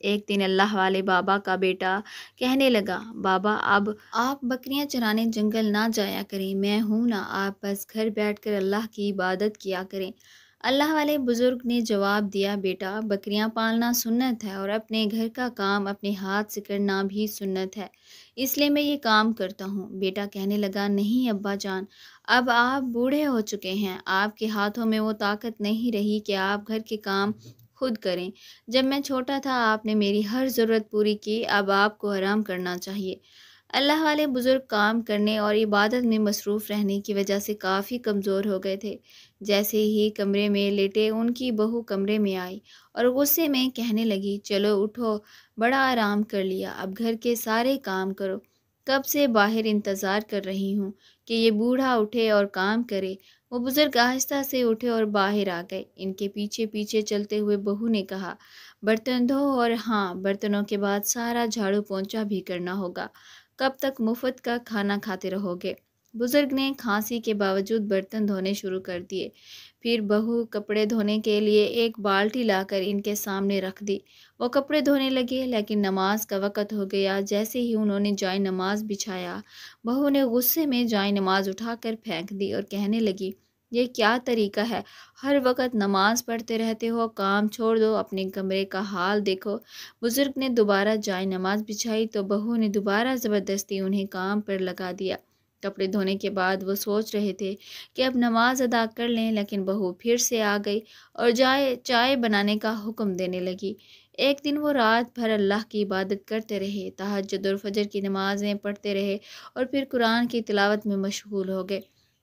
ایک دن اللہ والے بابا کا بیٹا کہنے لگا، بابا اب آپ بکریاں چرانے جنگل نہ جایا کریں، میں ہوں نا، آپ بس گھر بیٹھ کر اللہ کی عبادت کیا کریں۔ اللہ والے بزرگ نے جواب دیا، بیٹا بکریاں پالنا سنت ہے اور اپنے گھر کا کام اپنے ہاتھ سے کرنا بھی سنت ہے، اس لیے میں یہ کام کرتا ہوں۔ بیٹا کہنے لگا، نہیں ابا جان، اب آپ بوڑھے ہو چکے ہیں، آپ کے ہاتھوں میں وہ طاقت نہیں رہی کہ آپ گھر کے کام خود کریں۔ جب میں چھوٹا تھا آپ نے میری ہر ضرورت پوری کی، اب آپ کو آرام کرنا چاہیے۔ اللہ والے بزرگ کام کرنے اور عبادت میں مصروف رہنے کی وجہ سے کافی کمزور ہو گئے تھے۔ جیسے ہی کمرے میں لیٹے ان کی بہو کمرے میں آئی اور غصے میں کہنے لگی، چلو اٹھو، بڑا آرام کر لیا، اب گھر کے سارے کام کرو، کب سے باہر انتظار کر رہی ہوں کہ یہ بوڑھا اٹھے اور کام کرے۔ وہ بزرگ آہستہ سے اٹھے اور باہر آ گئے۔ ان کے پیچھے پیچھے چلتے ہوئے بہو نے کہا، برتن دھو اور ہاں، برتنوں کے بعد سارا جھاڑو پونچھا بھی کرنا ہوگا، کب تک مفت کا کھانا کھاتے رہو گے؟ بزرگ نے کھانسی کے باوجود برتن دھونے شروع کر دیے۔ پھر بہو کپڑے دھونے کے لیے ایک بالٹی لا کر ان کے سامنے رکھ دی۔ وہ کپڑے دھونے لگے، لیکن نماز کا وقت ہو گیا۔ جیسے ہی انہوں نے جائے نماز بچھایا، بہو نے غصے میں جائے نماز اٹھا کر پھینک دی اور کہنے لگی، یہ کیا طریقہ ہے؟ ہر وقت نماز پڑھتے رہتے ہو، کام چھوڑ دو، اپنے کمرے کا حال دیکھو۔ بزرگ نے دوبارہ جائے نماز بچھائی تو بہو نے دوبارہ زبردستی انہیں کام پر لگا دیا۔ کپڑے دھونے کے بعد وہ سوچ رہے تھے کہ اب نماز ادا کر لیں، لیکن بہو پھر سے آ گئی اور چائے بنانے کا حکم دینے لگی۔ ایک دن وہ رات بھر اللہ کی عبادت کرتے رہے، تہجد اور فجر کی نمازیں پڑھتے رہے اور پھر قرآن کی تلاوت میں مشغول ہو گئے۔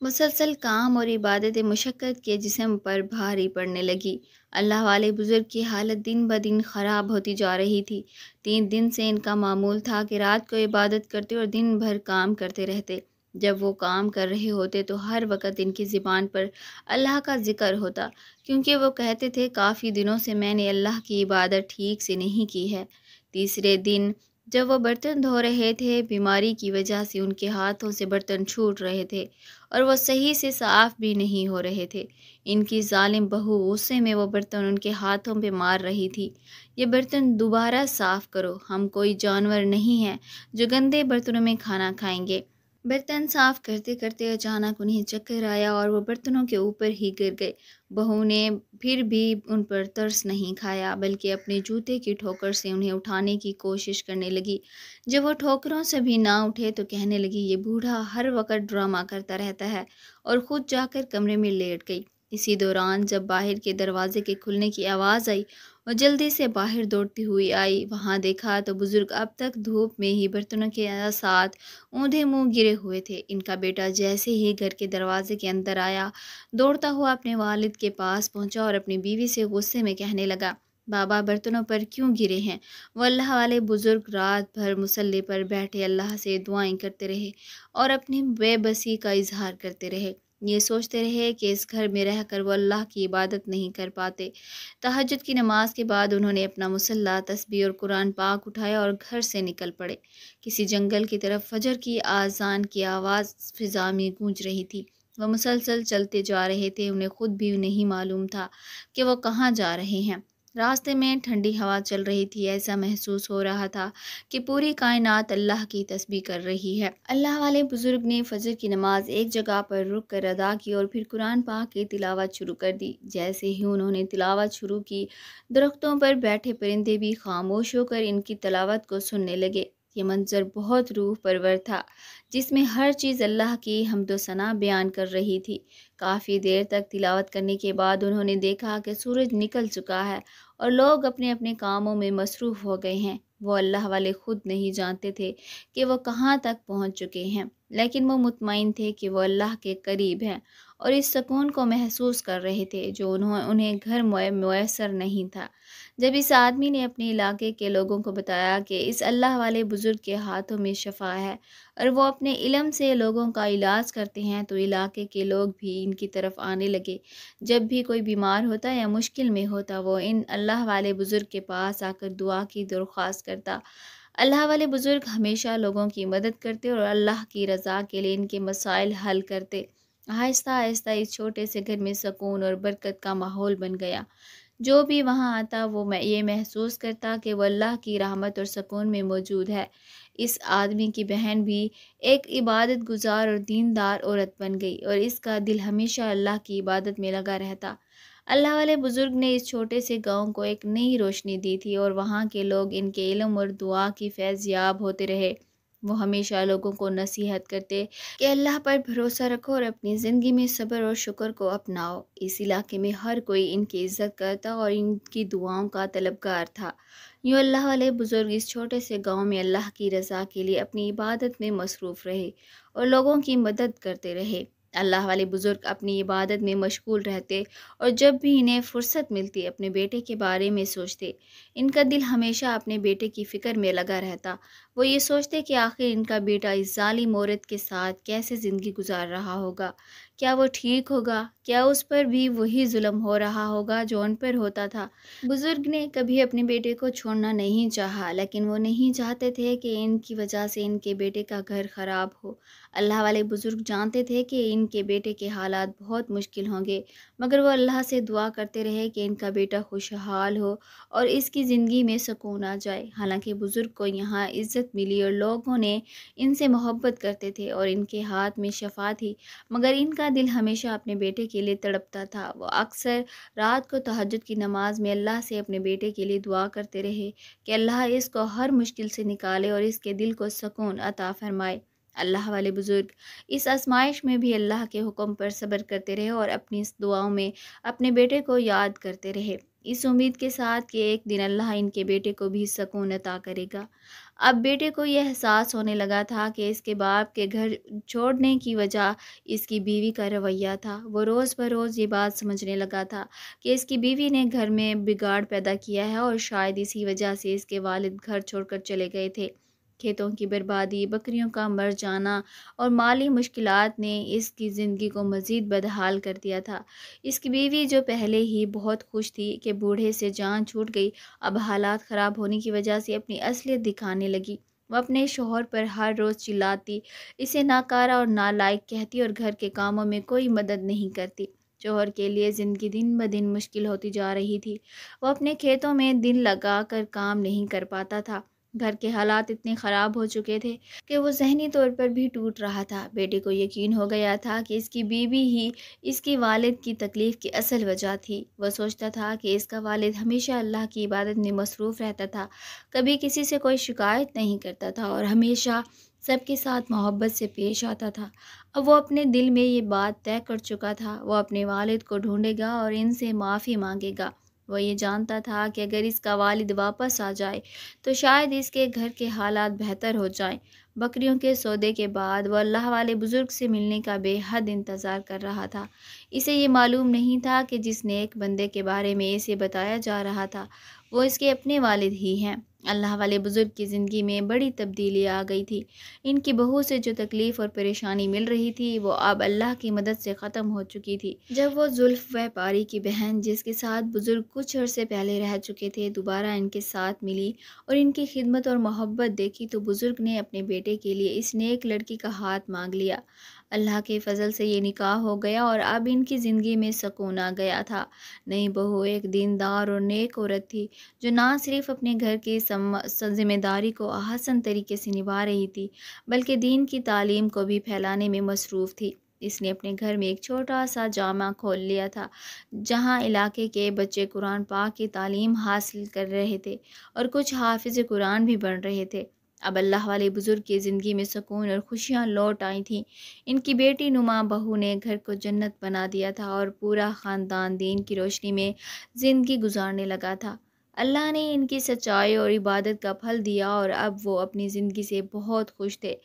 مسلسل کام اور عبادت مشقت کے جسم پر بھاری پڑنے لگی۔ اللہ والے بزرگ کی حالت دن بدن خراب ہوتی جا رہی تھی۔ 3 دن سے ان کا معمول تھا کہ رات کو عبادت کرتے اور دن بھر کام کرتے رہتے۔ جب وہ کام کر رہے ہوتے تو ہر وقت ان کی زبان پر اللہ کا ذکر ہوتا، کیونکہ وہ کہتے تھے، کافی دنوں سے میں نے اللہ کی عبادت ٹھیک سے نہیں کی ہے۔ تیسرے دن جب وہ برتن دھو رہے تھے، بیماری کی وجہ سے ان کے ہاتھوں سے برتن چھوٹ رہے تھے اور وہ صحیح سے صاف بھی نہیں ہو رہے تھے۔ ان کی ظالم بہو غصے میں وہ برتن ان کے ہاتھوں پہ مار رہی تھی۔ یہ برتن دوبارہ صاف کرو، ہم کوئی جانور نہیں ہیں جو گندے برتنوں میں کھانا کھائیں گے۔ برتن صاف کرتے کرتے اچانک انہیں چکر آیا اور وہ برتنوں کے اوپر ہی گر گئے۔ بہو نے پھر بھی ان پر ترس نہیں کھایا، بلکہ اپنے جوتے کی ٹھوکر سے انہیں اٹھانے کی کوشش کرنے لگی۔ جب وہ ٹھوکروں سے بھی نہ اٹھے تو کہنے لگی، یہ بوڑھا ہر وقت ڈرامہ کرتا رہتا ہے، اور خود جا کر کمرے میں لیٹ گئی۔ اسی دوران جب باہر کے دروازے کے کھلنے کی آواز آئی، وہ جلدی سے باہر دوڑتی ہوئی آئی۔ وہاں دیکھا تو بزرگ اب تک دھوپ میں ہی برتنوں کے ساتھ اوندھے منہ گرے ہوئے تھے۔ ان کا بیٹا جیسے ہی گھر کے دروازے کے اندر آیا، دوڑتا ہوا اپنے والد کے پاس پہنچا اور اپنی بیوی سے غصے میں کہنے لگا، بابا برتنوں پر کیوں گرے ہیں؟ وہ اللہ والے بزرگ رات بھر مصلی پر بیٹھے اللہ سے دعائیں کرتے رہے اور اپنی بے بسی کا اظہار کرتے رہے۔ یہ سوچتے رہے کہ اس گھر میں رہ کر وہ اللہ کی عبادت نہیں کر پاتے۔ تہجد کی نماز کے بعد انہوں نے اپنا مصلی، تسبیح اور قرآن پاک اٹھایا اور گھر سے نکل پڑے۔ کسی جنگل کی طرف فجر کی آذان کی آواز فضا میں گونج رہی تھی۔ وہ مسلسل چلتے جا رہے تھے، انہیں خود بھی نہیں معلوم تھا کہ وہ کہاں جا رہے ہیں۔ راستے میں ٹھنڈی ہوا چل رہی تھی، ایسا محسوس ہو رہا تھا کہ پوری کائنات اللہ کی تسبیح کر رہی ہے۔ اللہ والے بزرگ نے فجر کی نماز ایک جگہ پر رک کر ادا کی اور پھر قرآن پاک کی تلاوت شروع کر دی۔ جیسے ہی انہوں نے تلاوت شروع کی، درختوں پر بیٹھے پرندے بھی خاموش ہو کر ان کی تلاوت کو سننے لگے۔ یہ منظر بہت روح پرور تھا، جس میں ہر چیز اللہ کی حمد و ثنا بیان کر رہی تھی۔ کافی دیر تک تلاوت کرنے کے بعد انہوں نے دیکھا کہ سورج نکل چکا ہے اور لوگ اپنے اپنے کاموں میں مصروف ہو گئے ہیں۔ وہ اللہ والے خود نہیں جانتے تھے کہ وہ کہاں تک پہنچ چکے ہیں، لیکن وہ مطمئن تھے کہ وہ اللہ کے قریب ہیں اور اس سکون کو محسوس کر رہے تھے جو انہیں گھر میسر نہیں تھا۔ جب اس آدمی نے اپنے علاقے کے لوگوں کو بتایا کہ اس اللہ والے بزرگ کے ہاتھوں میں شفا ہے اور وہ اپنے علم سے لوگوں کا علاج کرتے ہیں، تو علاقے کے لوگ بھی ان کی طرف آنے لگے۔ جب بھی کوئی بیمار ہوتا یا مشکل میں ہوتا، وہ ان اللہ والے بزرگ کے پاس آ کر دعا کی درخواست کرتا۔ اللہ والے بزرگ ہمیشہ لوگوں کی مدد کرتے اور اللہ کی رضا کے لیے ان کے مسائل حل کرتے۔ آہستہ آہستہ اس چھوٹے سے گھر میں سکون اور برکت کا ماحول بن گیا۔ جو بھی وہاں آتا وہ یہ محسوس کرتا کہ وہ اللہ کی رحمت اور سکون میں موجود ہے۔ اس آدمی کی بہن بھی ایک عبادت گزار اور دیندار عورت بن گئی اور اس کا دل ہمیشہ اللہ کی عبادت میں لگا رہتا۔ اللہ والے بزرگ نے اس چھوٹے سے گاؤں کو ایک نئی روشنی دی تھی اور وہاں کے لوگ ان کے علم اور دعا کی فیض یاب ہوتے رہے۔ وہ ہمیشہ لوگوں کو نصیحت کرتے کہ اللہ پر بھروسہ رکھو اور اپنی زندگی میں صبر اور شکر کو اپناؤ۔ اس علاقے میں ہر کوئی ان کی عزت کرتا اور ان کی دعاؤں کا طلبگار تھا۔ یوں اللہ والے بزرگ اس چھوٹے سے گاؤں میں اللہ کی رضا کے لیے اپنی عبادت میں مصروف رہے اور لوگوں کی مدد کرتے رہے۔ اللہ والے بزرگ اپنی عبادت میں مشغول رہتے اور جب بھی انہیں فرصت ملتی اپنے بیٹے کے بارے میں سوچتے۔ ان کا دل ہمیشہ اپنے بیٹے کی فکر میں لگا رہتا۔ وہ یہ سوچتے کہ آخر ان کا بیٹا اس ظالم عورت کے ساتھ کیسے زندگی گزار رہا ہوگا، کیا وہ ٹھیک ہوگا، کیا اس پر بھی وہی ظلم ہو رہا ہوگا جو ان پر ہوتا تھا۔ بزرگ نے کبھی اپنے بیٹے کو چھوڑنا نہیں چاہا، لیکن وہ نہیں چاہتے تھے کہ ان کی وجہ سے ان کے بیٹے کا گھر خراب ہو۔ اللہ والے بزرگ جانتے تھے کہ ان کے بیٹے کے حالات بہت مشکل ہوں گے، مگر وہ اللہ سے دعا کرتے رہے کہ ان کا بیٹا خوشحال ہو اور اس کی زندگی میں سکون آ جائے۔ حالانکہ بزرگ کو یہاں عزت ملی اور لوگوں نے ان سے محبت کرتے تھے اور ان کے ہاتھ میں شفا تھی، مگر ان کا دل ہمیشہ اپنے بیٹے کے لیے تڑپتا تھا۔ وہ اکثر رات کو تہجد کی نماز میں اللہ سے اپنے بیٹے کے لیے دعا کرتے رہے کہ اللہ اس کو ہر مشکل سے نکالے اور اس کے دل کو سکون عطا فرمائے۔ اللہ والے بزرگ اس آزمائش میں بھی اللہ کے حکم پر صبر کرتے رہے اور اپنی اس دعاؤں میں اپنے بیٹے کو یاد کرتے رہے، اس امید کے ساتھ کہ ایک دن اللہ ان کے بیٹے کو بھی سکون عطا کرے گا۔ اب بیٹے کو یہ احساس ہونے لگا تھا کہ اس کے باپ کے گھر چھوڑنے کی وجہ اس کی بیوی کا رویہ تھا۔ وہ روز بروز یہ بات سمجھنے لگا تھا کہ اس کی بیوی نے گھر میں بگاڑ پیدا کیا ہے اور شاید اسی وجہ سے اس کے والد گھر چھوڑ کر چلے گئے تھے۔ کھیتوں کی بربادی، بکریوں کا مر جانا اور مالی مشکلات نے اس کی زندگی کو مزید بدحال کر دیا تھا۔ اس کی بیوی جو پہلے ہی بہت خوش تھی کہ بوڑھے سے جان چھوٹ گئی، اب حالات خراب ہونے کی وجہ سے اپنی اصلیت دکھانے لگی۔ وہ اپنے شوہر پر ہر روز چلاتی، اسے ناکارہ اور نالائق کہتی اور گھر کے کاموں میں کوئی مدد نہیں کرتی۔ شوہر کے لیے زندگی دن بدن مشکل ہوتی جا رہی تھی۔ وہ اپنے کھیتوں میں دل لگا کر کام نہیں کر پاتا تھا۔ گھر کے حالات اتنے خراب ہو چکے تھے کہ وہ ذہنی طور پر بھی ٹوٹ رہا تھا۔ بیٹے کو یقین ہو گیا تھا کہ اس کی بیوی ہی اس کی والد کی تکلیف کی اصل وجہ تھی۔ وہ سوچتا تھا کہ اس کا والد ہمیشہ اللہ کی عبادت میں مصروف رہتا تھا، کبھی کسی سے کوئی شکایت نہیں کرتا تھا اور ہمیشہ سب کے ساتھ محبت سے پیش آتا تھا۔ اب وہ اپنے دل میں یہ بات طے کر چکا تھا، وہ اپنے والد کو ڈھونڈے گا اور ان سے معافی مانگے گا۔ وہ یہ جانتا تھا کہ اگر اس کا والد واپس آ جائے تو شاید اس کے گھر کے حالات بہتر ہو جائیں۔ بکریوں کے سودے کے بعد وہ اللہ والے بزرگ سے ملنے کا بے حد انتظار کر رہا تھا۔ اسے یہ معلوم نہیں تھا کہ جس نیک بندے کے بارے میں اسے بتایا جا رہا تھا وہ اس کے اپنے والد ہی ہیں۔ اللہ والے بزرگ کی زندگی میں بڑی تبدیلی آ گئی تھی۔ ان کی بہو سے جو تکلیف اور پریشانی مل رہی تھی وہ اب اللہ کی مدد سے ختم ہو چکی تھی۔ جب وہ زلف ویپاری کی بہن جس کے ساتھ بزرگ کچھ عرصے پہلے رہ چکے تھے دوبارہ ان کے ساتھ ملی اور ان کی خدمت اور محبت دیکھی تو بزرگ نے اپنے بیٹے کے لیے اس نیک لڑکی کا ہاتھ مانگ لیا۔ اللہ کے فضل سے یہ نکاح ہو گیا اور اب ان کی زندگی میں سکون آ گیا تھا۔ نئی بہو ایک دیندار اور نیک عورت تھی جو نہ صرف اپنے گھر کی ذمہ داری کو احسن طریقے سے نبھا رہی تھی بلکہ دین کی تعلیم کو بھی پھیلانے میں مصروف تھی۔ اس نے اپنے گھر میں ایک چھوٹا سا جامع کھول لیا تھا جہاں علاقے کے بچے قرآن پاک کی تعلیم حاصل کر رہے تھے اور کچھ حافظ قرآن بھی بن رہے تھے۔ اب اللہ والے بزرگ کی زندگی میں سکون اور خوشیاں لوٹ آئی تھیں۔ ان کی بیٹی نما بہو نے گھر کو جنت بنا دیا تھا اور پورا خاندان دین کی روشنی میں زندگی گزارنے لگا تھا۔ اللہ نے ان کی سچائی اور عبادت کا پھل دیا اور اب وہ اپنی زندگی سے بہت خوش تھے۔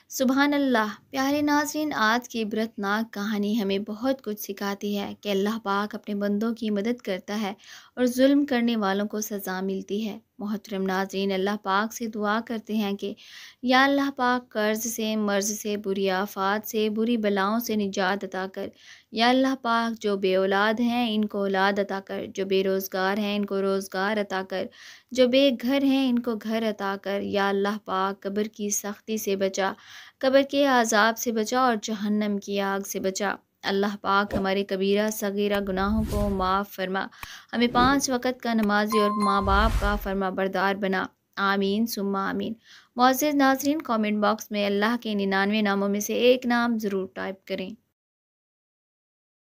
سبحان اللہ۔ پیارے ناظرین، آج کی عبرت ناک کہانی ہمیں بہت کچھ سکھاتی ہے کہ اللہ پاک اپنے بندوں کی مدد کرتا ہے اور ظلم کرنے والوں کو سزا ملتی ہے۔ محترم ناظرین، اللہ پاک سے دعا کرتے ہیں کہ یا اللہ پاک قرض سے، مرض سے، بری آفات سے، بری بلاؤں سے نجات عطا کر۔ یا اللہ پاک جو بے اولاد ہیں ان کو اولاد عطا کر، جو بے روزگار ہیں ان کو روزگار عطا کر، جو بے گھر ہیں ان کو گھر عطا کر۔ یا اللہ پاک قبر کی سختی سے بچا، قبر کے عذاب سے بچا اور جہنم کی آگ سے بچا۔ اللہ پاک ہمارے کبیرہ صغیرہ گناہوں کو معاف فرما، ہمیں 5 وقت کا نمازی اور ماں باپ کا فرما بردار بنا، آمین ثم آمین۔ معزز ناظرین، کامنٹ باکس میں اللہ کے 99 ناموں میں سے ایک نام ضرور ٹائپ کریں۔